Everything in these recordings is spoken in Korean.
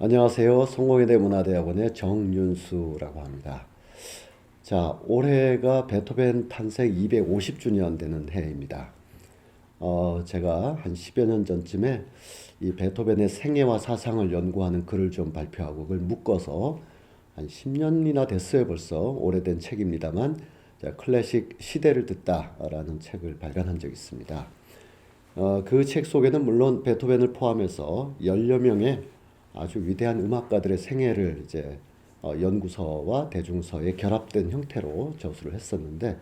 안녕하세요. 성공회대 문화대학원의 정윤수라고 합니다. 자, 올해가 베토벤 탄생 250주년 되는 해입니다. 제가 한 10여 년 전쯤에 이 베토벤의 생애와 사상을 연구하는 글을 좀 발표하고 그걸 묶어서 한 10년이나 됐어요. 벌써 오래된 책입니다만 클래식 시대를 듣다라는 책을 발간한 적이 있습니다. 그 책 속에는 물론 베토벤을 포함해서 10여 명의 아주 위대한 음악가들의 생애를 이제 연구서와 대중서에 결합된 형태로 저술을 했었는데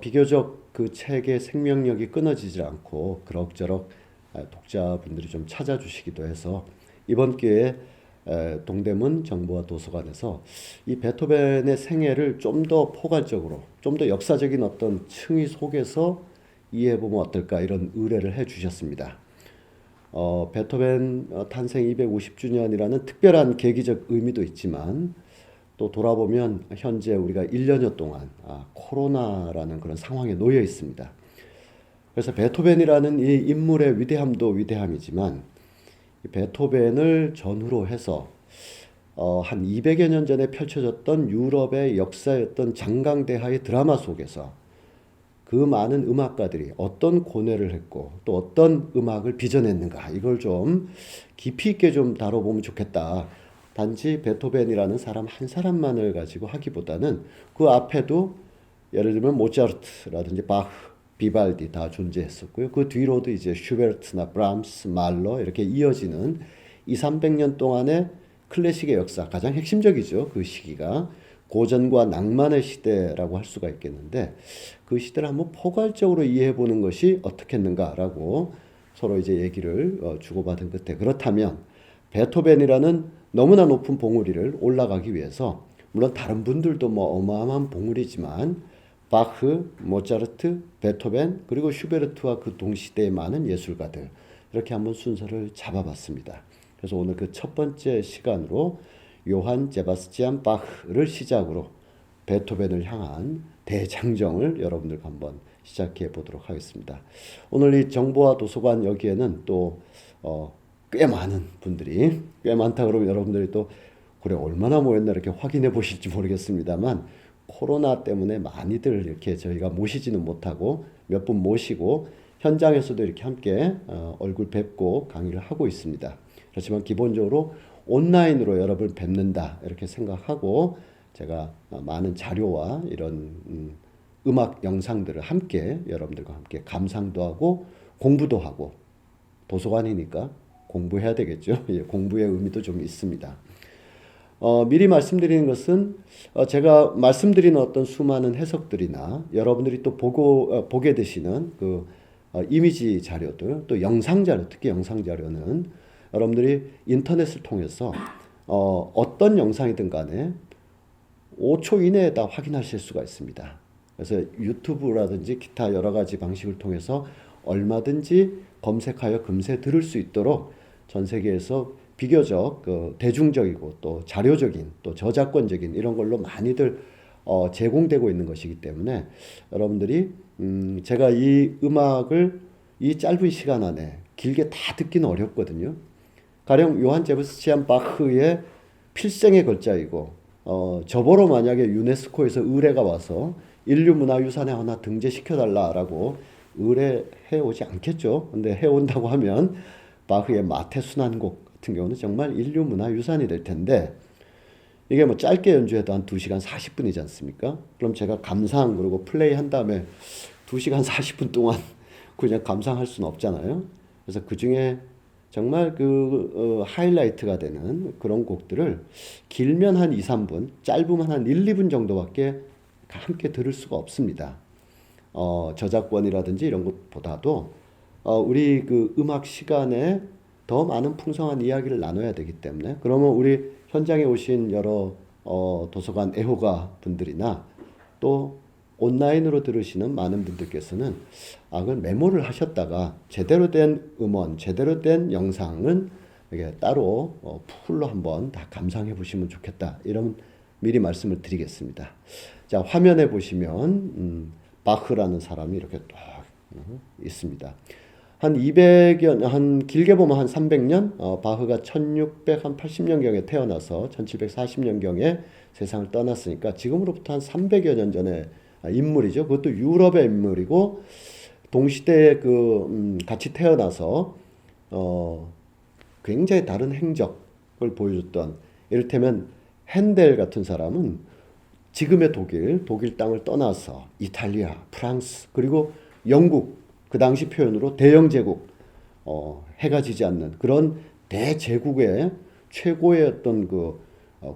비교적 그 책의 생명력이 끊어지지 않고 그럭저럭 독자분들이 좀 찾아주시기도 해서 이번 기회에 동대문 정보화 도서관에서 이 베토벤의 생애를 좀 더 포괄적으로 좀 더 역사적인 어떤 층위 속에서 이해해보면 어떨까 이런 의뢰를 해주셨습니다. 베토벤 탄생 250주년이라는 특별한 계기적 의미도 있지만 또 돌아보면 현재 우리가 1년여 동안 코로나라는 그런 상황에 놓여 있습니다. 그래서 베토벤이라는 이 인물의 위대함도 위대함이지만 베토벤을 전후로 해서 한 200여 년 전에 펼쳐졌던 유럽의 역사였던 장강대하의 드라마 속에서 그 많은 음악가들이 어떤 고뇌를 했고 또 어떤 음악을 빚어냈는가 이걸 좀 깊이 있게 좀 다뤄보면 좋겠다. 단지 베토벤이라는 사람 한 사람만을 가지고 하기보다는 그 앞에도 예를 들면 모차르트라든지 바흐, 비발디 다 존재했었고요. 그 뒤로도 이제 슈베르트나 브람스, 말러 이렇게 이어지는 2, 300년 동안의 클래식의 역사 가장 핵심적이죠. 그 시기가 고전과 낭만의 시대라고 할 수가 있겠는데 그 시대를 한번 포괄적으로 이해해 보는 것이 어떻겠는가라고 서로 이제 얘기를 주고받은 끝에 그렇다면 베토벤이라는 너무나 높은 봉우리를 올라가기 위해서 물론 다른 분들도 뭐 어마어마한 봉우리지만 바흐, 모차르트, 베토벤 그리고 슈베르트와 그 동시대의 많은 예술가들 이렇게 한번 순서를 잡아봤습니다. 그래서 오늘 그 첫 번째 시간으로 요한 제바스티안 바흐를 시작으로 베토벤을 향한 대장정을 여러분들과 한번 시작해 보도록 하겠습니다. 오늘 이 정보화 도서관 여기에는 또 꽤 많은 분들이 꽤 많다 그러면 여러분들이 또 그래 얼마나 모였나 이렇게 확인해 보실지 모르겠습니다만 코로나 때문에 많이들 이렇게 저희가 모시지는 못하고 몇 분 모시고 현장에서도 이렇게 함께 얼굴 뵙고 강의를 하고 있습니다. 그렇지만 기본적으로 온라인으로 여러분을 뵙는다 이렇게 생각하고 제가 많은 자료와 이런 음악 영상들을 함께 여러분들과 함께 감상도 하고 공부도 하고 도서관이니까 공부해야 되겠죠. 예, 공부의 의미도 좀 있습니다. 미리 말씀드리는 것은 제가 말씀드리는 어떤 수많은 해석들이나 여러분들이 또 보게 되시는 그 이미지 자료들 또 영상 자료 특히 영상 자료는 여러분들이 인터넷을 통해서 어떤 영상이든 간에 5초 이내에 다 확인하실 수가 있습니다. 그래서 유튜브라든지 기타 여러 가지 방식을 통해서 얼마든지 검색하여 금세 들을 수 있도록 전 세계에서 비교적 대중적이고 또 자료적인 또 저작권적인 이런 걸로 많이들 제공되고 있는 것이기 때문에 여러분들이 제가 이 음악을 이 짧은 시간 안에 길게 다 듣기는 어렵거든요. 가령 요한 제바스티안 바흐의 필생의 걸작이고 저보러 만약에 유네스코에서 의뢰가 와서 인류문화유산에 하나 등재시켜달라라고 의뢰해 오지 않겠죠. 근데 해온다고 하면 바흐의 마태순환곡 같은 경우는 정말 인류문화유산이 될 텐데 이게 뭐 짧게 연주해도 한 2시간 40분이지 않습니까? 그럼 제가 감상 그리고 플레이 한 다음에 2시간 40분 동안 그냥 감상할 수는 없잖아요. 그래서 그 중에 정말 하이라이트가 되는 그런 곡들을 길면 한 2, 3분, 짧으면 한 1, 2분 정도밖에 함께 들을 수가 없습니다. 저작권이라든지 이런 것보다도 우리 그 음악 시간에 더 많은 풍성한 이야기를 나눠야 되기 때문에 그러면 우리 현장에 오신 여러 도서관 애호가 분들이나 또 온라인으로 들으시는 많은 분들께서는 그걸 메모를 하셨다가 제대로 된 음원, 제대로 된 영상은 이게 따로 풀로 한번 다 감상해 보시면 좋겠다. 이런 미리 말씀을 드리겠습니다. 자, 화면에 보시면 바흐라는 사람이 이렇게 딱 있습니다. 한 200년, 한 길게 보면 한 300년, 바흐가 1680년경에 태어나서 1740년경에 세상을 떠났으니까 지금으로부터 한 300여 년 전에 인물이죠. 그것도 유럽의 인물이고 동시대에 같이 태어나서 어, 굉장히 다른 행적을 보여줬던, 이를테면 핸델 같은 사람은 지금의 독일 땅을 떠나서 이탈리아, 프랑스, 그리고 영국, 그 당시 표현으로 대영제국, 해가 지지 않는 그런 대제국의 최고의 어떤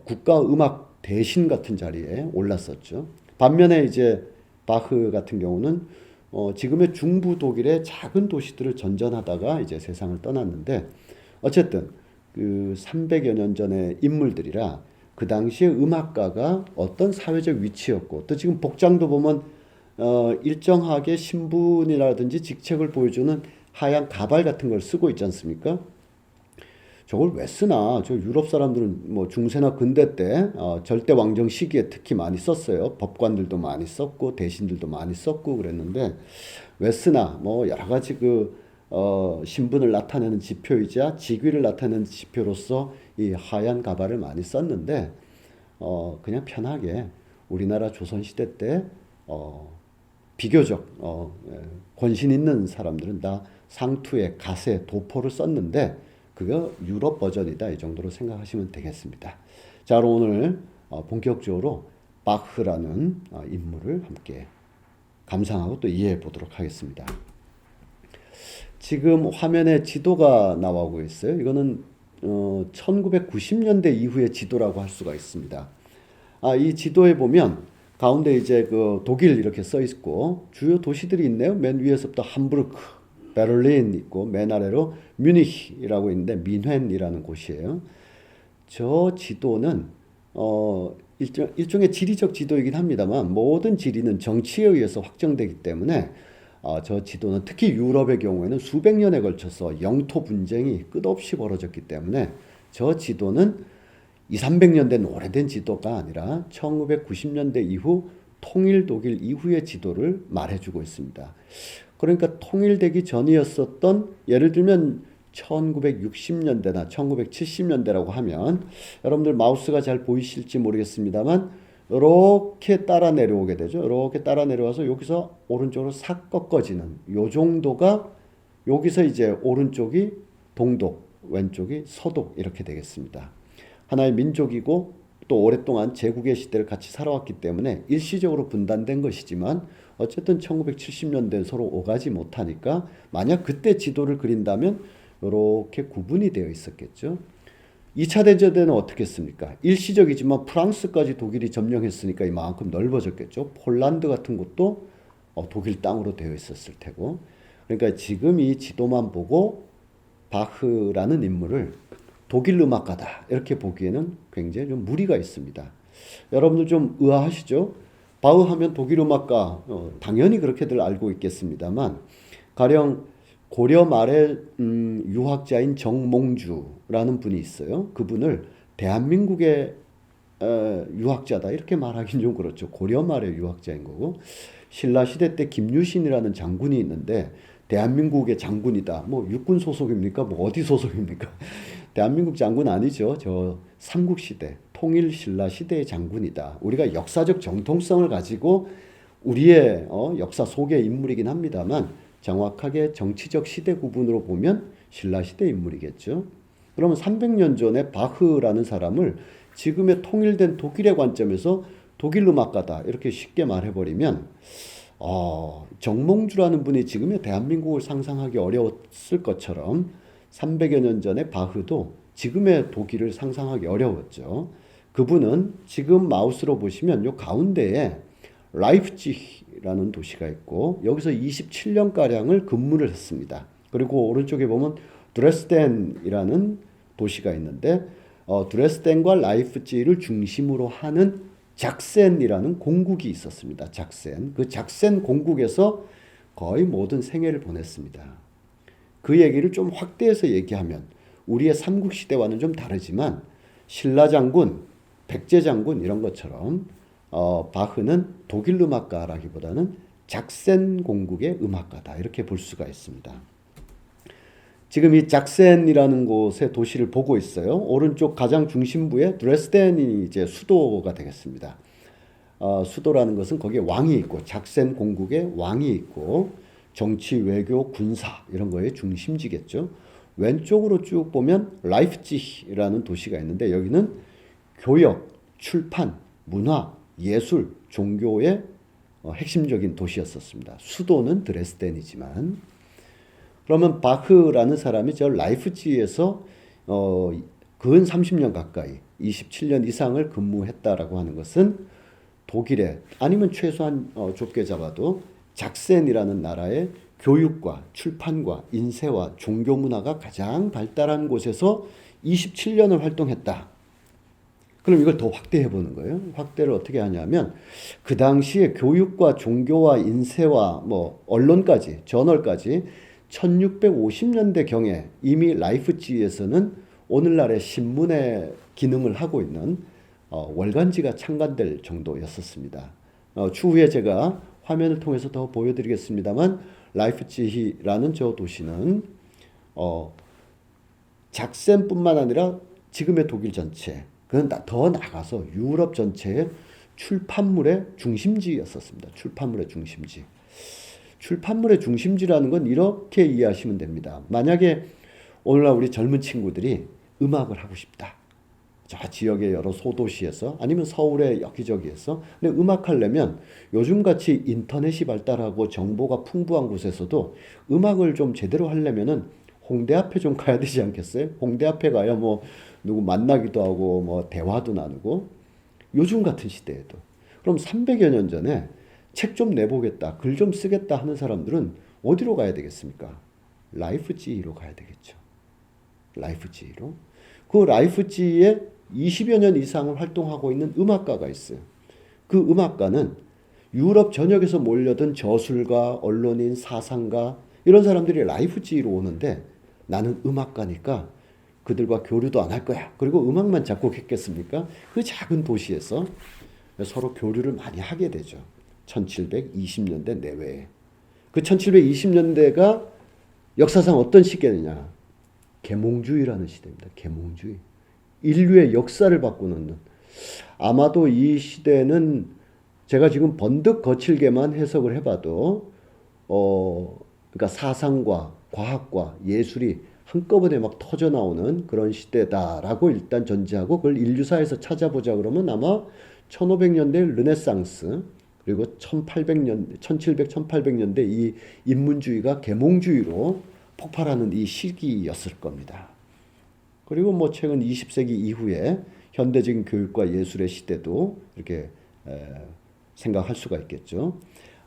국가 음악 대신 같은 자리에 올랐었죠. 반면에 이제 바흐 같은 경우는 지금의 중부 독일의 작은 도시들을 전전하다가 이제 세상을 떠났는데, 어쨌든 그 300여 년 전의 인물들이라 그 당시에 음악가가 어떤 사회적 위치였고, 또 지금 복장도 보면 일정하게 신분이라든지 직책을 보여주는 하얀 가발 같은 걸 쓰고 있지 않습니까? 저걸 왜 쓰나? 저 유럽 사람들은 뭐 중세나 근대 때 절대 왕정 시기에 특히 많이 썼어요. 법관들도 많이 썼고 대신들도 많이 썼고 그랬는데 왜 쓰나? 뭐 여러 가지 신분을 나타내는 지표이자 직위를 나타내는 지표로서 이 하얀 가발을 많이 썼는데 그냥 편하게 우리나라 조선 시대 때 비교적 권신 있는 사람들은 다 상투에 가세, 도포를 썼는데 그거 유럽 버전이다, 이 정도로 생각하시면 되겠습니다. 자, 그럼 오늘 본격적으로 바흐라는 인물을 함께 감상하고 또 이해해 보도록 하겠습니다. 지금 화면에 지도가 나오고 있어요. 이거는 1990년대 이후의 지도라고 할 수가 있습니다. 이 지도에 보면 가운데 이제 독일 이렇게 써 있고 주요 도시들이 있네요. 맨 위에서부터 함부르크, 베를린 있고 맨 아래로 뮤니히라고 있는데 민헨이라는 곳이에요. 저 지도는 일종의 지리적 지도이긴 합니다만 모든 지리는 정치에 의해서 확정되기 때문에 저 지도는 특히 유럽의 경우에는 수백 년에 걸쳐서 영토 분쟁이 끝없이 벌어졌기 때문에 저 지도는 2, 300년 된 오래된 지도가 아니라 1990년대 이후 통일 독일 이후의 지도를 말해주고 있습니다. 그러니까 통일되기 전이었었던, 예를 들면 1960년대나 1970년대라고 하면 여러분들 마우스가 잘 보이실지 모르겠습니다만 이렇게 따라 내려오게 되죠. 이렇게 따라 내려와서 여기서 오른쪽으로 싹 꺾어지는 요 정도가, 여기서 이제 오른쪽이 동독, 왼쪽이 서독 이렇게 되겠습니다. 하나의 민족이고 또 오랫동안 제국의 시대를 같이 살아왔기 때문에 일시적으로 분단된 것이지만 어쨌든 1970년대는 서로 오가지 못하니까 만약 그때 지도를 그린다면 이렇게 구분이 되어 있었겠죠. 2차 대전 때는 어떻게 했습니까? 일시적이지만 프랑스까지 독일이 점령했으니까 이만큼 넓어졌겠죠. 폴란드 같은 곳도 독일 땅으로 되어 있었을 테고. 그러니까 지금 이 지도만 보고 바흐라는 인물을 독일 음악가다 이렇게 보기에는 굉장히 좀 무리가 있습니다. 여러분들 좀 의아하시죠? 바흐 하면 독일 음악가, 당연히 그렇게들 알고 있겠습니다만 가령 고려 말에 유학자인 정몽주라는 분이 있어요. 그분을 대한민국의 유학자다 이렇게 말하기는 좀 그렇죠. 고려 말의 유학자인 거고, 신라 시대 때 김유신이라는 장군이 있는데 대한민국의 장군이다. 뭐 육군 소속입니까? 뭐 어디 소속입니까? 대한민국 장군 아니죠. 저 삼국시대, 통일신라 시대의 장군이다. 우리가 역사적 정통성을 가지고 우리의 역사 속의 인물이긴 합니다만 정확하게 정치적 시대 구분으로 보면 신라시대 인물이겠죠. 그러면 300년 전에 바흐라는 사람을 지금의 통일된 독일의 관점에서 독일 음악가다 이렇게 쉽게 말해버리면 정몽주라는 분이 지금의 대한민국을 상상하기 어려웠을 것처럼 300여 년 전에 바흐도 지금의 독일을 상상하기 어려웠죠. 그분은 지금 마우스로 보시면 요 가운데에 라이프치히라는 도시가 있고 여기서 27년가량을 근무를 했습니다. 그리고 오른쪽에 보면 드레스덴이라는 도시가 있는데 드레스덴과 라이프치히를 중심으로 하는 작센이라는 공국이 있었습니다. 작센. 그 작센 공국에서 거의 모든 생애를 보냈습니다. 그 얘기를 좀 확대해서 얘기하면 우리의 삼국시대와는 좀 다르지만 신라 장군, 백제 장군 이런 것처럼 바흐는 독일 음악가라기보다는 작센 공국의 음악가다 이렇게 볼 수가 있습니다. 지금 이 작센이라는 곳의 도시를 보고 있어요. 오른쪽 가장 중심부에 드레스덴이 이제 수도가 되겠습니다. 수도라는 것은 거기에 왕이 있고 작센 공국에 왕이 있고 정치, 외교, 군사 이런 거의 중심지겠죠. 왼쪽으로 쭉 보면 라이프치히라는 도시가 있는데 여기는 교역, 출판, 문화, 예술, 종교의 핵심적인 도시였었습니다. 수도는 드레스덴이지만 그러면 바흐라는 사람이 저 라이프치히에서 근 30년 가까이 27년 이상을 근무했다라고 하는 것은 독일에 아니면 최소한 좁게 잡아도 작센이라는 나라의 교육과 출판과 인쇄와 종교 문화가 가장 발달한 곳에서 27년을 활동했다. 그럼 이걸 더 확대해 보는 거예요. 확대를 어떻게 하냐면 그 당시에 교육과 종교와 인쇄와 뭐 언론까지 저널까지 1650년대 경에 이미 라이프치히에서는 오늘날의 신문의 기능을 하고 있는 월간지가 창간될 정도였었습니다. 추후에 제가 화면을 통해서 더 보여드리겠습니다만 라이프치히라는 저 도시는 작센뿐만 아니라 지금의 독일 전체, 그건 더 나가서 유럽 전체의 출판물의 중심지였었습니다. 출판물의 중심지. 출판물의 중심지라는 건 이렇게 이해하시면 됩니다. 만약에 오늘날 우리 젊은 친구들이 음악을 하고 싶다. 저 지역의 여러 소도시에서 아니면 서울의 여기저기에서 근데 음악 하려면 요즘같이 인터넷이 발달하고 정보가 풍부한 곳에서도 음악을 좀 제대로 하려면은 홍대 앞에 좀 가야 되지 않겠어요? 홍대 앞에 가야 뭐 누구 만나기도 하고 뭐 대화도 나누고 요즘 같은 시대에도 그럼 300여 년 전에 책 좀 내보겠다, 글 좀 쓰겠다 하는 사람들은 어디로 가야 되겠습니까? 라이프치히로 가야 되겠죠. 라이프치히로. 그 라이프치히에 20여 년 이상을 활동하고 있는 음악가가 있어요. 그 음악가는 유럽 전역에서 몰려든 저술가, 언론인, 사상가 이런 사람들이 라이프치히로 오는데 나는 음악가니까 그들과 교류도 안 할 거야. 그리고 음악만 작곡했겠습니까? 그 작은 도시에서 서로 교류를 많이 하게 되죠. 1720년대 내외에. 그 1720년대가 역사상 어떤 시기냐? 계몽주의라는 시대입니다. 계몽주의. 인류의 역사를 바꾸는 아마도 이 시대는 제가 지금 번득 거칠게만 해석을 해봐도 그러니까 사상과 과학과 예술이 한꺼번에 막 터져 나오는 그런 시대다라고 일단 전제하고 그걸 인류사에서 찾아보자 그러면 아마 1500년대 르네상스 그리고 1700, 1800년대 이 인문주의가 계몽주의로 폭발하는 이 시기였을 겁니다. 그리고 뭐 최근 20세기 이후에 현대적인 교육과 예술의 시대도 이렇게 생각할 수가 있겠죠.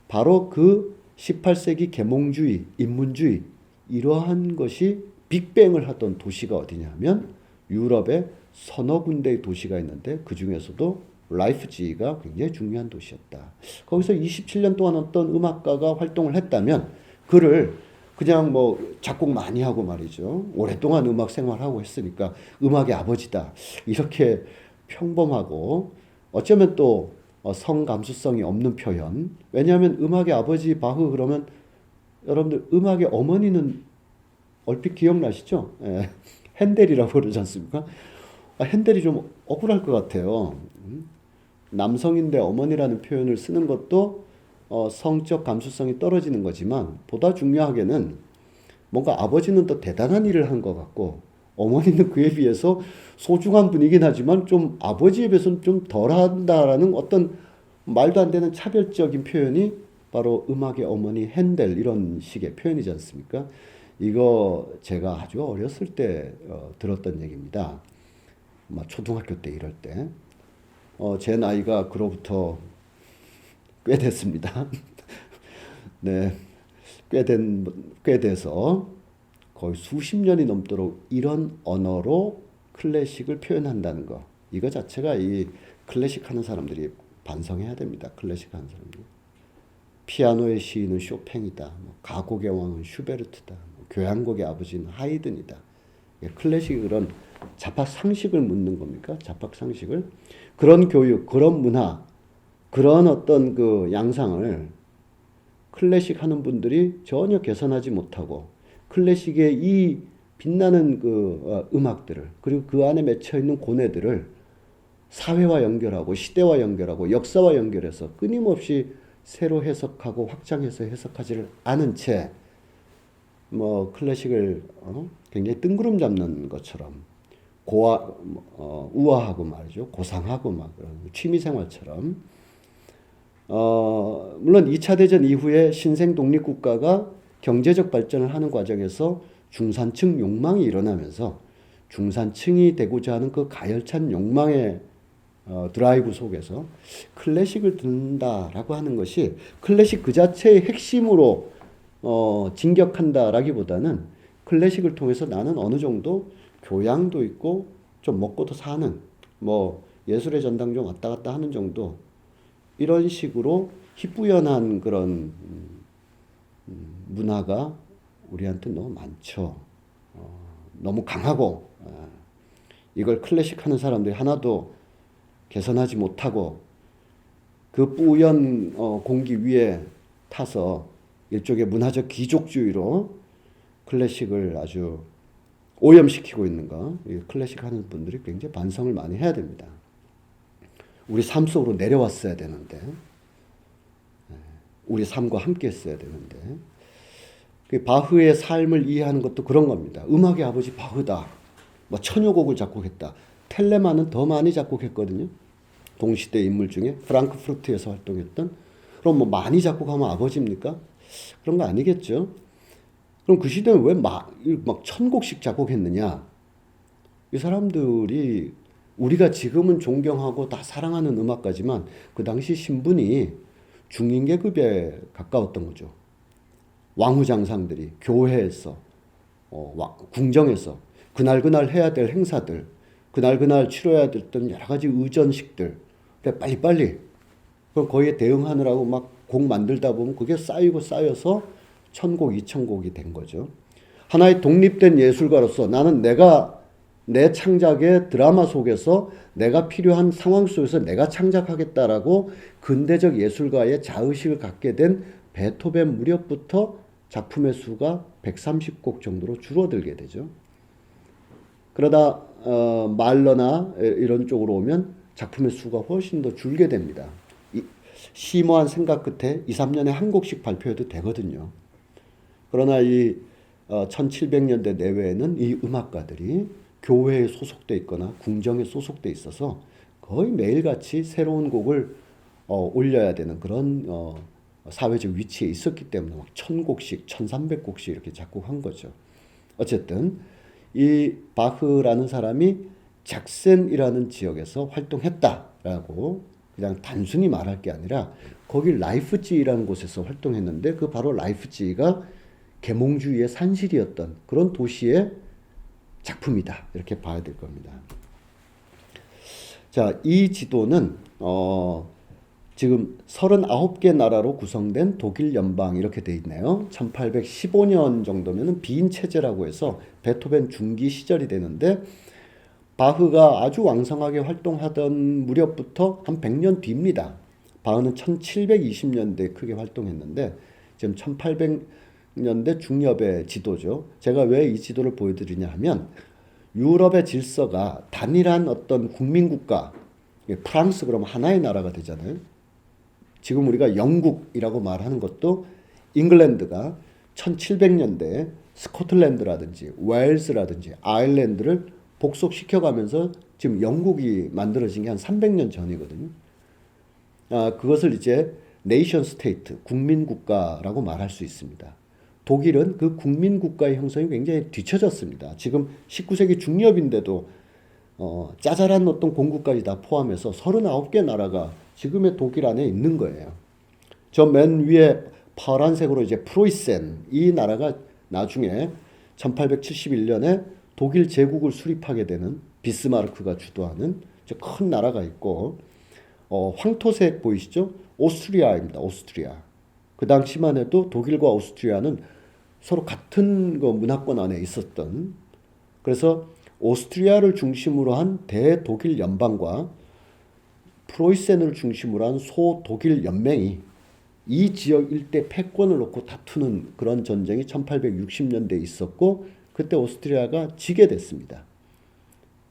바로 그 18세기 계몽주의, 인문주의 이러한 것이 빅뱅을 하던 도시가 어디냐면 유럽의 서너 군데의 도시가 있는데 그 중에서도 라이프치히가 굉장히 중요한 도시였다. 거기서 27년 동안 어떤 음악가가 활동을 했다면 그를 그냥 뭐 작곡 많이 하고 말이죠. 오랫동안 음악 생활하고 했으니까 음악의 아버지다. 이렇게 평범하고 어쩌면 또 성감수성이 없는 표현. 왜냐하면 음악의 아버지 바흐 그러면 여러분들 음악의 어머니는 얼핏 기억나시죠? 예. 핸델이라고 그러지 않습니까? 핸델이 좀 억울할 것 같아요. 남성인데 어머니라는 표현을 쓰는 것도 성적 감수성이 떨어지는 거지만 보다 중요하게는 뭔가 아버지는 더 대단한 일을 한 것 같고 어머니는 그에 비해서 소중한 분이긴 하지만 좀 아버지에 비해서는 좀 덜한다라는 어떤 말도 안 되는 차별적인 표현이 바로 음악의 어머니 핸델 이런 식의 표현이지 않습니까? 이거 제가 아주 어렸을 때 들었던 얘기입니다. 초등학교 때 이럴 때. 제 나이가 그로부터 꽤 됐습니다. 네. 꽤 돼서 거의 수십 년이 넘도록 이런 언어로 클래식을 표현한다는 거. 이거 자체가 이 클래식 하는 사람들이 반성해야 됩니다. 클래식 하는 사람들. 피아노의 시인은 쇼팽이다. 가곡의 왕은 슈베르트다. 교향곡의 아버지는 하이든이다. 클래식 그런 잡학 상식을 묻는 겁니까? 잡학 상식을. 그런 교육, 그런 문화, 그런 어떤 그 양상을 클래식 하는 분들이 전혀 개선하지 못하고 클래식의 이 빛나는 그 음악들을, 그리고 그 안에 맺혀 있는 고뇌들을 사회와 연결하고 시대와 연결하고 역사와 연결해서 끊임없이 새로 해석하고 확장해서 해석하지를 않은 채 뭐 클래식을 굉장히 뜬구름 잡는 것처럼 우아하고 말이죠. 고상하고 막 그런 취미 생활처럼 물론 2차 대전 이후에 신생 독립국가가 경제적 발전을 하는 과정에서 중산층 욕망이 일어나면서 중산층이 되고자 하는 그 가열찬 욕망의 드라이브 속에서 클래식을 듣는다라고 하는 것이 클래식 그 자체의 핵심으로 진격한다라기보다는 클래식을 통해서 나는 어느 정도 교양도 있고 좀 먹고도 사는 뭐 예술의 전당 좀 왔다 갔다 하는 정도 이런 식으로 희뿌연한 그런 문화가 우리한테 너무 많죠. 너무 강하고 이걸 클래식 하는 사람들이 하나도 개선하지 못하고 그 뿌연 공기 위에 타서 일종의 문화적 귀족주의로 클래식을 아주 오염시키고 있는 거. 클래식 하는 분들이 굉장히 반성을 많이 해야 됩니다. 우리 삶 속으로 내려왔어야 되는데 우리 삶과 함께 했어야 되는데 바흐의 삶을 이해하는 것도 그런 겁니다. 음악의 아버지 바흐다. 뭐 천여 곡을 작곡했다. 텔레만은 더 많이 작곡했거든요. 동시대 인물 중에 프랑크푸르트에서 활동했던. 그럼 뭐 많이 작곡하면 아버지입니까? 그런 거 아니겠죠. 그럼 그 시대는 왜 막 1000곡씩 작곡했느냐? 이 사람들이 우리가 지금은 존경하고 다 사랑하는 음악가지만 그 당시 신분이 중인계급에 가까웠던 거죠. 왕후장상들이 교회에서 궁정에서 그날 해야 될 행사들, 그날 치러야 됐던 여러 가지 의전식들, 빨리빨리 그럼 거기에 대응하느라고 막 곡 만들다 보면 그게 쌓여서 1000곡, 2000곡이 된 거죠. 하나의 독립된 예술가로서 나는 내 창작의 드라마 속에서 내가 필요한 상황 속에서 내가 창작하겠다라고 근대적 예술가의 자의식을 갖게 된 베토벤 무렵부터 작품의 수가 130곡 정도로 줄어들게 되죠. 그러다 말러나 이런 쪽으로 오면 작품의 수가 훨씬 더 줄게 됩니다. 심오한 생각 끝에 2, 3년에 한 곡씩 발표해도 되거든요. 그러나 이 1700년대 내외에는 이 음악가들이 교회에 소속돼 있거나 궁정에 소속돼 있어서 거의 매일같이 새로운 곡을 올려야 되는 그런 사회적 위치에 있었기 때문에 막 1000곡씩, 1300곡씩 이렇게 작곡한 거죠. 어쨌든 이 바흐라는 사람이 작센이라는 지역에서 활동했다라고 그냥 단순히 말할 게 아니라 거기 라이프치히라는 곳에서 활동했는데 그 바로 라이프치히가 계몽주의의 산실이었던 그런 도시의 작품이다. 이렇게 봐야 될 겁니다. 자, 이 지도는 지금 39개 나라로 구성된 독일 연방 이렇게 돼 있네요. 1815년 정도면은 비인 체제라고 해서 베토벤 중기 시절이 되는데 바흐가 아주 왕성하게 활동하던 무렵부터 한 100년 뒤입니다. 바흐는 1720년대에 크게 활동했는데 지금 1800년대 중엽의 지도죠. 제가 왜 이 지도를 보여드리냐 하면 유럽의 질서가 단일한 어떤 국민국가, 프랑스 그러면 하나의 나라가 되잖아요. 지금 우리가 영국이라고 말하는 것도 잉글랜드가 1700년대에 스코틀랜드라든지 웨일스라든지 아일랜드를 복속시켜가면서 지금 영국이 만들어진 게 한 300년 전이거든요. 그것을 이제 네이션 스테이트, 국민국가라고 말할 수 있습니다. 독일은 그 국민국가의 형성이 굉장히 뒤처졌습니다. 지금 19세기 중엽인데도 짜잘한 어떤 공국까지 다 포함해서 39개 나라가 지금의 독일 안에 있는 거예요. 저 맨 위에 파란색으로 이제 프로이센, 이 나라가 나중에 1871년에 독일 제국을 수립하게 되는 비스마르크가 주도하는 큰 나라가 있고 황토색 보이시죠? 오스트리아입니다. 오스트리아. 그 당시만 해도 독일과 오스트리아는 서로 같은 그 문화권 안에 있었던, 그래서 오스트리아를 중심으로 한 대독일 연방과 프로이센을 중심으로 한 소독일 연맹이 이 지역 일대 패권을 놓고 다투는 그런 전쟁이 1860년대에 있었고 그때 오스트리아가 지게 됐습니다.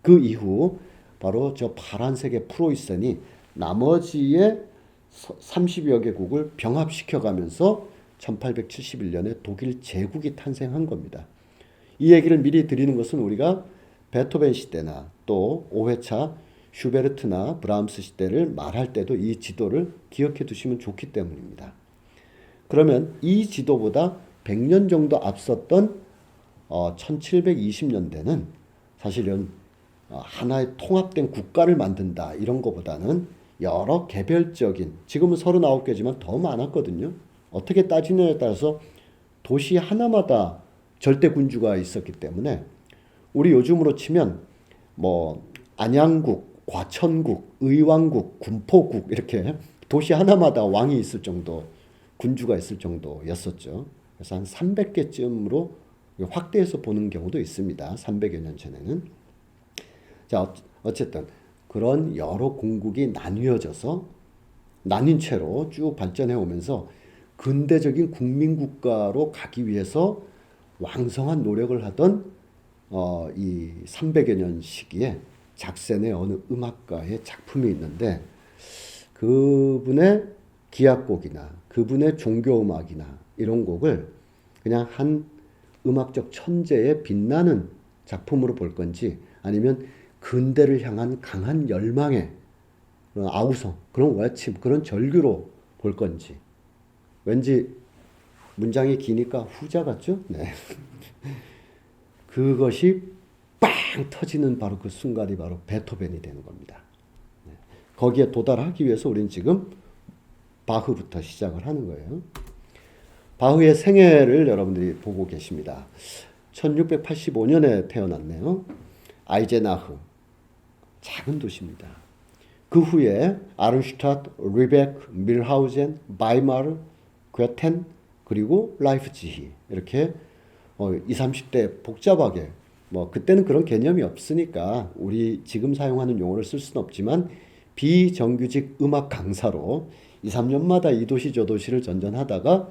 그 이후 바로 저 파란색의 프로이센이 나머지의 30여 개국을 병합시켜가면서 1871년에 독일 제국이 탄생한 겁니다. 이 얘기를 미리 드리는 것은 우리가 베토벤 시대나 또 5회차 슈베르트나 브람스 시대를 말할 때도 이 지도를 기억해 두시면 좋기 때문입니다. 그러면 이 지도보다 100년 정도 앞섰던 1720년대는 사실은 하나의 통합된 국가를 만든다 이런 것보다는 여러 개별적인, 지금은 39개지만 더 많았거든요. 어떻게 따지느냐에 따라서 도시 하나마다 절대 군주가 있었기 때문에 우리 요즘으로 치면 뭐 안양국, 과천국, 의왕국, 군포국 이렇게 도시 하나마다 왕이 있을 정도, 군주가 있을 정도였었죠. 그래서 한 300개쯤으로 확대해서 보는 경우도 있습니다. 300여 년 전에는. 자, 어쨌든 그런 여러 공국이 나뉘어져서 나뉜 채로 쭉 발전해 오면서 근대적인 국민국가로 가기 위해서 왕성한 노력을 하던 이 300여 년 시기에 작센의 어느 음악가의 작품이 있는데 그분의 기악곡이나 그분의 종교음악이나 이런 곡을 그냥 한 음악적 천재의 빛나는 작품으로 볼 건지 아니면 근대를 향한 강한 열망의 그런 아우성, 그런 외침, 그런 절규로 볼 건지. 왠지 문장이 기니까 후자 같죠? 네. 그것이 빵 터지는 바로 그 순간이 바로 베토벤이 되는 겁니다. 네. 거기에 도달하기 위해서 우리는 지금 바흐부터 시작을 하는 거예요. 바흐의 생애를 여러분들이 보고 계십니다. 1685년에 태어났네요. 아이제나흐, 작은 도시입니다. 그 후에 아른슈타트, 리베크, 밀하우젠, 바이마르, 괴텐, 그리고 라이프치히 이렇게 20, 30대 복잡하게 뭐 그때는 그런 개념이 없으니까 우리 지금 사용하는 용어를 쓸 수는 없지만 비정규직 음악 강사로 2, 3년마다 이 도시 저 도시를 전전하다가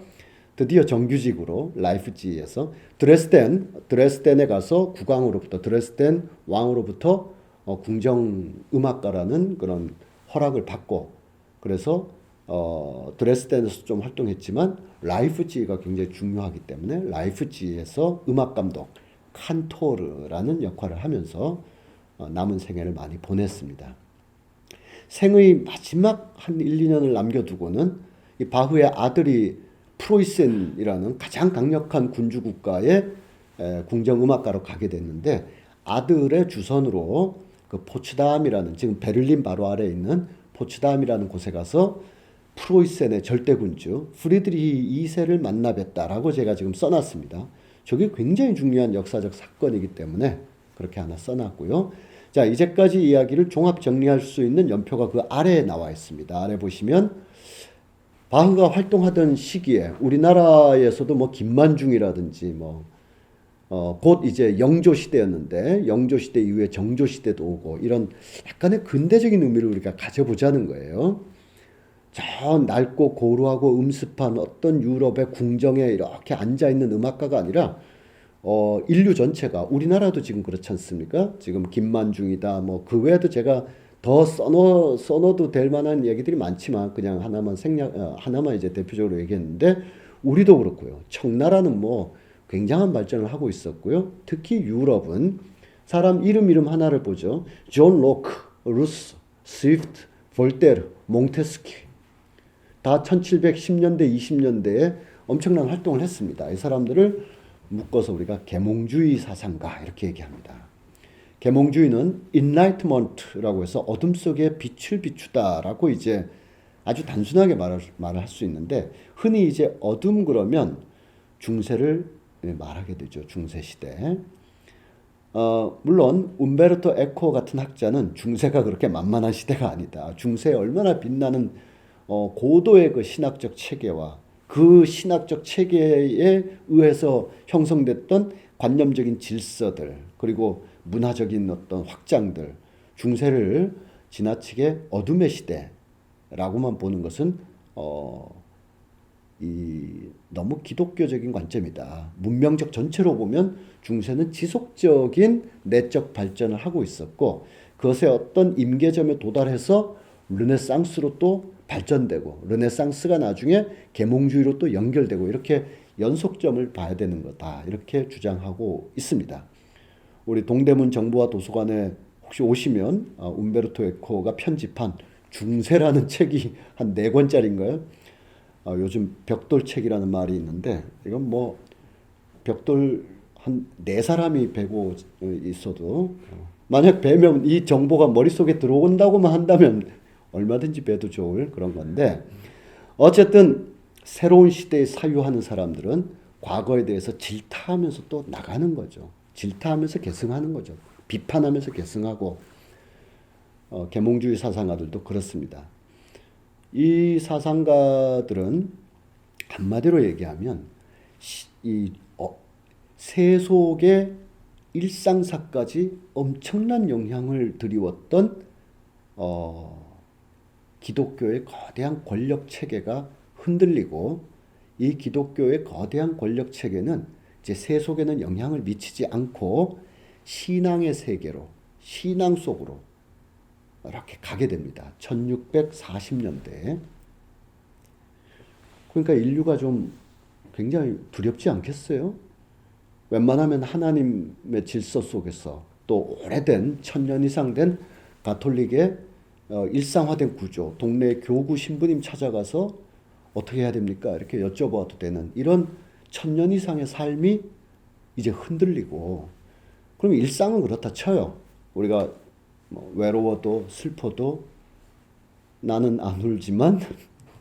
드디어 정규직으로 라이프치히에서 드레스덴에 가서 국왕으로부터 드레스덴 왕으로부터 궁정 음악가라는 그런 허락을 받고 그래서 드레스덴에서 좀 활동했지만 라이프치히가 굉장히 중요하기 때문에 라이프치히에서 음악 감독 칸토르라는 역할을 하면서 남은 생애를 많이 보냈습니다. 생의 마지막 한 1, 2년을 남겨두고는 이 바흐의 아들이 프로이센이라는 가장 강력한 군주 국가의 궁정 음악가로 가게 됐는데 아들의 주선으로 그 포츠담이라는 지금 베를린 바로 아래에 있는 포츠담이라는 곳에 가서 프로이센의 절대군주 프리드리히 2세를 만나 뵀다라고 제가 지금 써놨습니다. 저게 굉장히 중요한 역사적 사건이기 때문에 그렇게 하나 써놨고요. 자, 이제까지 이야기를 종합 정리할 수 있는 연표가 그 아래에 나와 있습니다. 아래 보시면 바흐가 활동하던 시기에 우리나라에서도 뭐 김만중이라든지 곧 이제 영조 시대였는데 영조 시대 이후에 정조 시대도 오고 이런 약간의 근대적인 의미를 우리가 가져보자는 거예요. 저 낡고 고루하고 음습한 어떤 유럽의 궁정에 이렇게 앉아있는 음악가가 아니라 인류 전체가 우리나라도 지금 그렇지 않습니까? 지금 김만중이다 뭐 그 외에도 제가 더 써넣어도 될 만한 얘기들이 많지만 그냥 하나만 이제 대표적으로 얘기했는데 우리도 그렇고요. 청나라는 뭐 굉장한 발전을 하고 있었고요. 특히 유럽은 사람 이름 하나를 보죠. 존 로크, 루소, 스위프트, 볼테르, 몽테스키 다 1710년대, 20년대에 엄청난 활동을 했습니다. 이 사람들을 묶어서 우리가 계몽주의 사상가 이렇게 얘기합니다. 계몽주의는 인라이트먼트라고 해서 어둠 속에 빛을 비추다라고 이제 아주 단순하게 말을 할 수 있는데 흔히 이제 어둠 그러면 중세를 말하게 되죠. 중세 시대. 물론 움베르토 에코 같은 학자는 중세가 그렇게 만만한 시대가 아니다. 중세에 얼마나 빛나는 고도의 그 신학적 체계와 그 신학적 체계에 의해서 형성됐던 관념적인 질서들 그리고 문화적인 어떤 확장들 중세를 지나치게 어둠의 시대라고만 보는 것은 너무 기독교적인 관점이다. 문명적 전체로 보면 중세는 지속적인 내적 발전을 하고 있었고 그것의 어떤 임계점에 도달해서 르네상스로 또 발전되고 르네상스가 나중에 계몽주의로 또 연결되고 이렇게 연속점을 봐야 되는 거다. 이렇게 주장하고 있습니다. 우리 동대문 정보화 도서관에 혹시 오시면 움베르토 에코가 편집한 중세라는 책이 한 4권짜리인가요? 요즘 벽돌책이라는 말이 있는데 이건 뭐 벽돌 한 4사람이 베고 있어도 만약 베면 이 정보가 머릿속에 들어온다고만 한다면 얼마든지 베도 좋을 그런 건데 어쨌든 새로운 시대에 사유하는 사람들은 과거에 대해서 질타하면서 또 나가는 거죠. 질타하면서 계승하는 거죠. 비판하면서 계승하고 계몽주의 사상가들도 그렇습니다. 이 사상가들은 한마디로 얘기하면 세속의 일상사까지 엄청난 영향을 드리웠던 기독교의 거대한 권력 체계가 흔들리고 이 기독교의 거대한 권력 체계는 이제 세속에는 영향을 미치지 않고 신앙의 세계로 신앙 속으로 이렇게 가게 됩니다. 1640년대. 그러니까 인류가 좀 굉장히 두렵지 않겠어요? 웬만하면 하나님의 질서 속에서 또 오래된 1000년 이상 된 가톨릭의 일상화된 구조, 동네 교구 신부님 찾아가서 어떻게 해야 됩니까? 이렇게 여쭤봐도 되는 이런 1000년 이상의 삶이 이제 흔들리고 그럼 일상은 그렇다 쳐요. 우리가 외로워도 슬퍼도 나는 안 울지만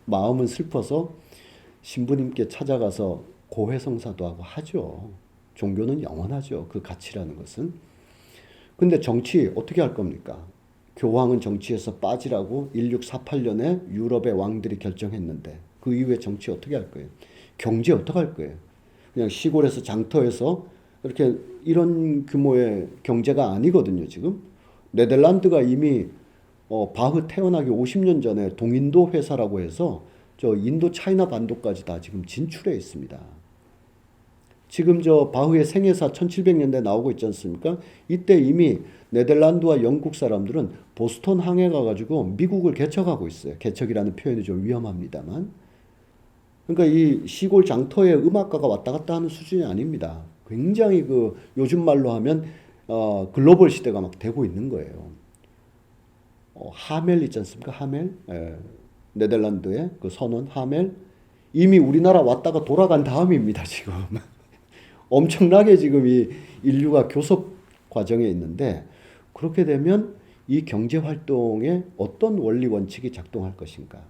마음은 슬퍼서 신부님께 찾아가서 고해성사도 하고 하죠. 종교는 영원하죠. 그 가치라는 것은. 근데 정치 어떻게 할 겁니까? 교황은 정치에서 빠지라고 1648년에 유럽의 왕들이 결정했는데 그 이후에 정치 어떻게 할 거예요? 경제 어떻게 할 거예요? 그냥 시골에서 장터에서 이렇게 이런 규모의 경제가 아니거든요, 지금. 네덜란드가 이미 바흐 태어나기 50년 전에 동인도 회사라고 해서 저 인도 차이나 반도까지 다 지금 진출해 있습니다. 지금 저 바흐의 생애사 1700년대 나오고 있지 않습니까? 이때 이미 네덜란드와 영국 사람들은 보스턴 항해 가가지고 미국을 개척하고 있어요. 개척이라는 표현이 좀 위험합니다만. 그러니까 이 시골 장터에 음악가가 왔다 갔다 하는 수준이 아닙니다. 굉장히 그 요즘 말로 하면 글로벌 시대가 막 되고 있는 거예요. 하멜 있지 않습니까? 하멜. 네덜란드의 그 선원 하멜. 이미 우리나라 왔다가 돌아간 다음입니다, 지금. 엄청나게 지금 이 인류가 교섭 과정에 있는데 그렇게 되면 이 경제 활동에 어떤 원리 원칙이 작동할 것인가?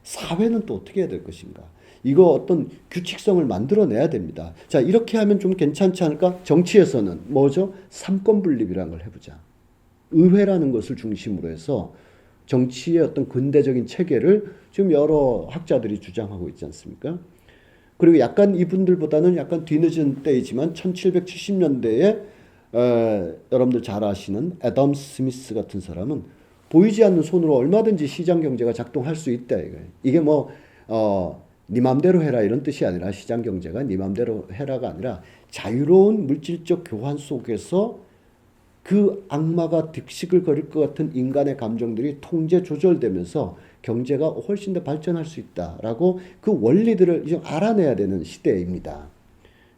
사회는 또 어떻게 해야 될 것인가? 이거 어떤 규칙성을 만들어내야 됩니다. 자, 이렇게 하면 좀 괜찮지 않을까? 정치에서는 뭐죠? 삼권분립이라는 걸 해보자. 의회라는 것을 중심으로 해서 정치의 어떤 근대적인 체계를 지금 여러 학자들이 주장하고 있지 않습니까? 그리고 약간 이분들보다는 약간 뒤늦은 때이지만 1770년대에 여러분들 잘 아시는 애덤 스미스 같은 사람은 보이지 않는 손으로 얼마든지 시장 경제가 작동할 수 있다 이거예요. 이게 뭐 네 맘대로 해라 이런 뜻이 아니라 시장 경제가 네 맘대로 해라가 아니라 자유로운 물질적 교환 속에서 그 악마가 득식을 거릴 것 같은 인간의 감정들이 통제 조절되면서 경제가 훨씬 더 발전할 수 있다라고 그 원리들을 좀 알아내야 되는 시대입니다.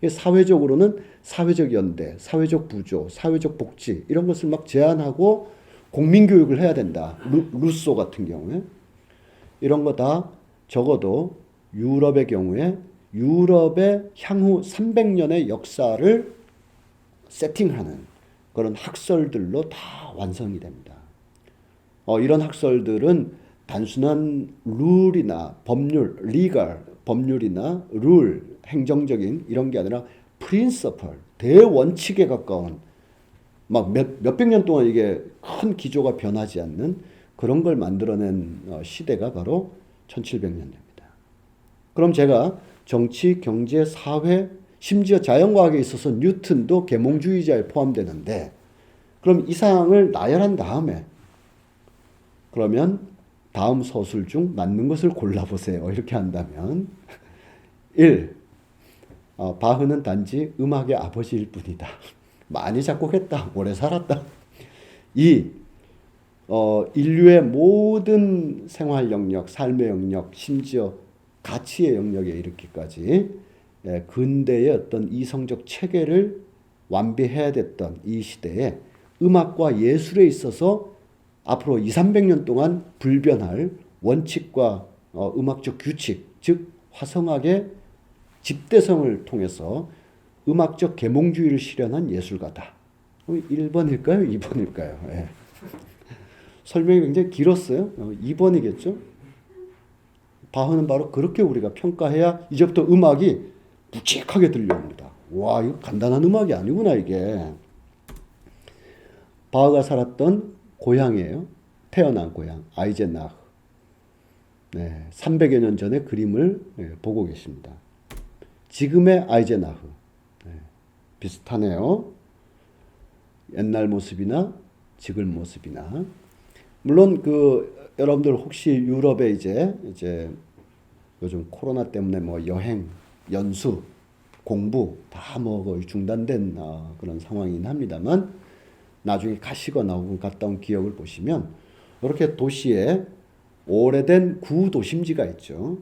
사회적으로는 사회적 연대, 사회적 부조, 사회적 복지 이런 것을 막 제안하고 공민교육을 해야 된다. 루소 같은 경우에 이런 거 다 적어도 유럽의 경우에 유럽의 향후 300년의 역사를 세팅하는 그런 학설들로 다 완성이 됩니다. 이런 학설들은 단순한 룰이나 법률, legal, 법률이나 룰, 행정적인 이런 게 아니라 principle, 대원칙에 가까운 막 몇백 년 동안 이게 큰 기조가 변하지 않는 그런 걸 만들어낸 시대가 바로 1700년대입니다. 그럼 제가 정치, 경제, 사회, 심지어 자연과학에 있어서 뉴턴도 계몽주의자에 포함되는데 그럼 이 사항을 나열한 다음에 그러면 다음 서술 중 맞는 것을 골라보세요. 이렇게 한다면 1. 바흐는 단지 음악의 아버지일 뿐이다. 많이 작곡했다. 오래 살았다. 2. 인류의 모든 생활 영역, 삶의 영역, 심지어 가치의 영역에 이르기까지 근대의 어떤 이성적 체계를 완비해야 됐던 이 시대에 음악과 예술에 있어서 앞으로 2, 300년 동안 불변할 원칙과 음악적 규칙, 즉 화성학의 집대성을 통해서 음악적 계몽주의를 실현한 예술가다. 1번일까요? 2번일까요? 예. 설명이 굉장히 길었어요. 2번이겠죠? 바흐는 바로 그렇게 우리가 평가해야 이제부터 음악이 묵직하게 들려옵니다. 와, 이거 간단한 음악이 아니구나, 이게. 바흐가 살았던 고향이에요. 태어난 고향, 아이젠나흐. 네, 300여 년 전의 그림을 보고 계십니다. 지금의 아이젠나흐. 네, 비슷하네요. 옛날 모습이나 지금 모습이나. 물론 여러분들 혹시 유럽에 이제 요즘 코로나 때문에 뭐 여행, 연수, 공부 다 뭐 거의 중단된 그런 상황이긴 합니다만 나중에 가시거나 혹은 갔다 온 기억을 보시면 이렇게 도시에 오래된 구도심지가 있죠.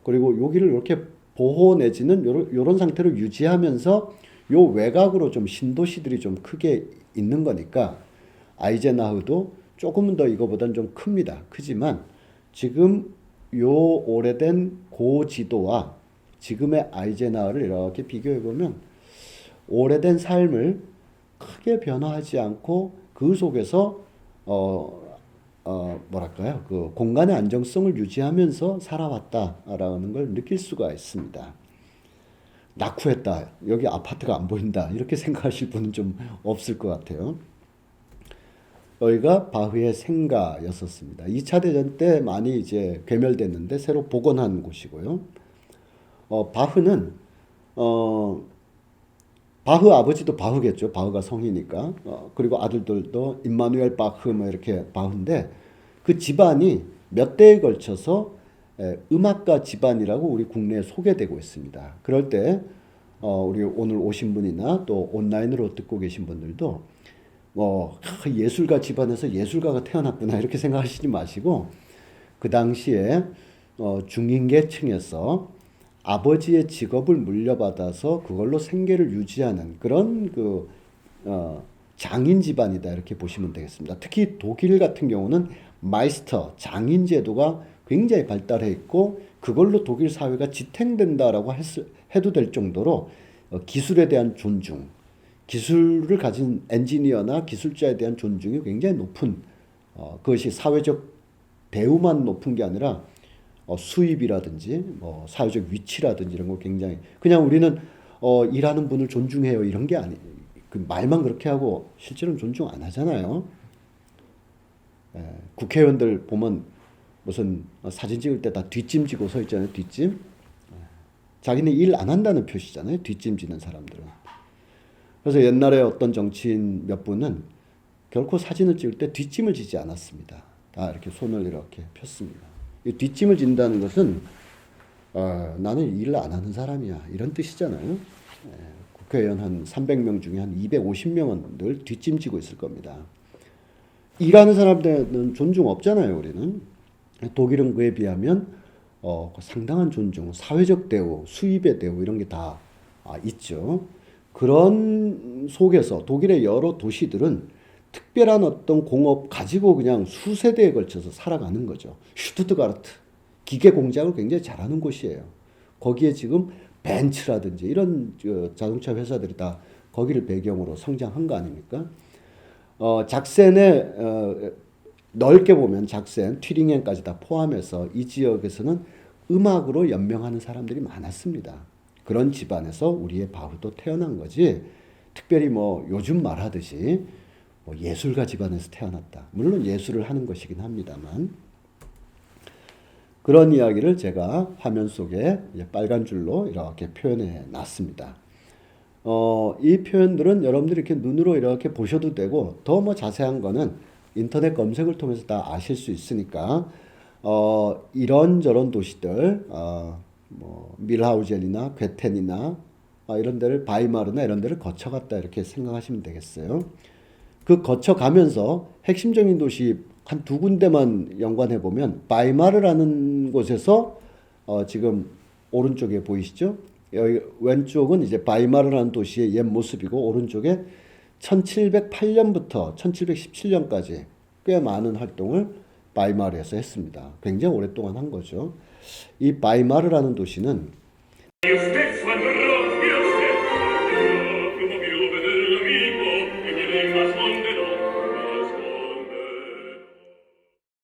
그리고 여기를 이렇게 보호 내지는 요런 상태로 유지하면서 요 외곽으로 좀 신도시들이 좀 크게 있는 거니까 아이젠하흐도 조금은 더 이거보다는 좀 큽니다. 크지만 지금 요 오래된 고지도와 지금의 아이젠하흐를 이렇게 비교해 보면 오래된 삶을 크게 변화하지 않고 그 속에서 뭐랄까요? 그 공간의 안정성을 유지하면서 살아왔다라는 걸 느낄 수가 있습니다. 낙후했다. 여기 아파트가 안 보인다. 이렇게 생각하실 분은 좀 없을 것 같아요. 여기가 바흐의 생가였었습니다. 2차 대전 때 많이 이제 괴멸됐는데 새로 복원한 곳이고요. 바흐는 바흐 아버지도 바흐겠죠. 바흐가 성이니까. 그리고 아들들도 임마누엘 바흐 뭐 이렇게 바흐인데 그 집안이 몇 대에 걸쳐서 음악가 집안이라고 우리 국내에 소개되고 있습니다. 그럴 때 우리 오늘 오신 분이나 또 온라인으로 듣고 계신 분들도 예술가 집안에서 예술가가 태어났구나 이렇게 생각하시지 마시고 그 당시에 중인계층에서 아버지의 직업을 물려받아서 그걸로 생계를 유지하는 그런 장인 집안이다 이렇게 보시면 되겠습니다. 특히 독일 같은 경우는 마이스터 장인 제도가 굉장히 발달해 있고 그걸로 독일 사회가 지탱된다라고 해도 될 정도로 기술에 대한 존중, 기술을 가진 엔지니어나 기술자에 대한 존중이 굉장히 높은 그것이 사회적 대우만 높은 게 아니라 수입이라든지 뭐 사회적 위치라든지 이런 거 굉장히 그냥 우리는 일하는 분을 존중해요 이런 게 아니 그 말만 그렇게 하고 실제로는 존중 안 하잖아요. 국회의원들 보면 무슨 사진 찍을 때 다 뒷짐지고 서 있잖아요. 뒷짐. 자기는 일 안 한다는 표시잖아요. 뒷짐지는 사람들은. 그래서 옛날에 어떤 정치인 몇 분은 결코 사진을 찍을 때 뒷짐을 지지 않았습니다. 다 이렇게 손을 이렇게 폈습니다. 이 뒷짐을 진다는 것은 나는 일을 안 하는 사람이야 이런 뜻이잖아요. 국회의원 한 300명 중에 한 250명은 늘 뒷짐지고 있을 겁니다. 일하는 사람들은 존중 없잖아요. 우리는. 독일은 그에 비하면 상당한 존중, 사회적 대우, 수입의 대우 이런 게 다 있죠. 그런 속에서 독일의 여러 도시들은 특별한 어떤 공업 가지고 그냥 수세대에 걸쳐서 살아가는 거죠. 슈투트가르트 기계 공장을 굉장히 잘하는 곳이에요. 거기에 지금 벤츠라든지 이런 자동차 회사들이 다 거기를 배경으로 성장한 거 아닙니까? 작센에 넓게 보면 작센, 튀링헨까지 다 포함해서 이 지역에서는 음악으로 연명하는 사람들이 많았습니다. 그런 집안에서 우리의 바흐도 태어난 거지. 특별히 뭐 요즘 말하듯이 뭐 예술가 집안에서 태어났다. 물론 예술을 하는 것이긴 합니다만 그런 이야기를 제가 화면 속에 빨간 줄로 이렇게 표현해 놨습니다. 이 표현들은 여러분들이 이렇게 눈으로 이렇게 보셔도 되고 더 뭐 자세한 거는 인터넷 검색을 통해서 다 아실 수 있으니까 이런저런 도시들 뭐 밀하우젠이나 괴텐이나 이런 데를 바이마르나 이런 데를 거쳐갔다 이렇게 생각하시면 되겠어요. 그 거쳐가면서 핵심적인 도시 한 두 군데만 연관해 보면 바이마르라는 곳에서 지금 오른쪽에 보이시죠? 여기 왼쪽은 이제 바이마르라는 도시의 옛 모습이고 오른쪽에 1708년부터 1717년까지 꽤 많은 활동을 바이마르에서 했습니다. 굉장히 오랫동안 한 거죠. 이 바이마르라는 도시는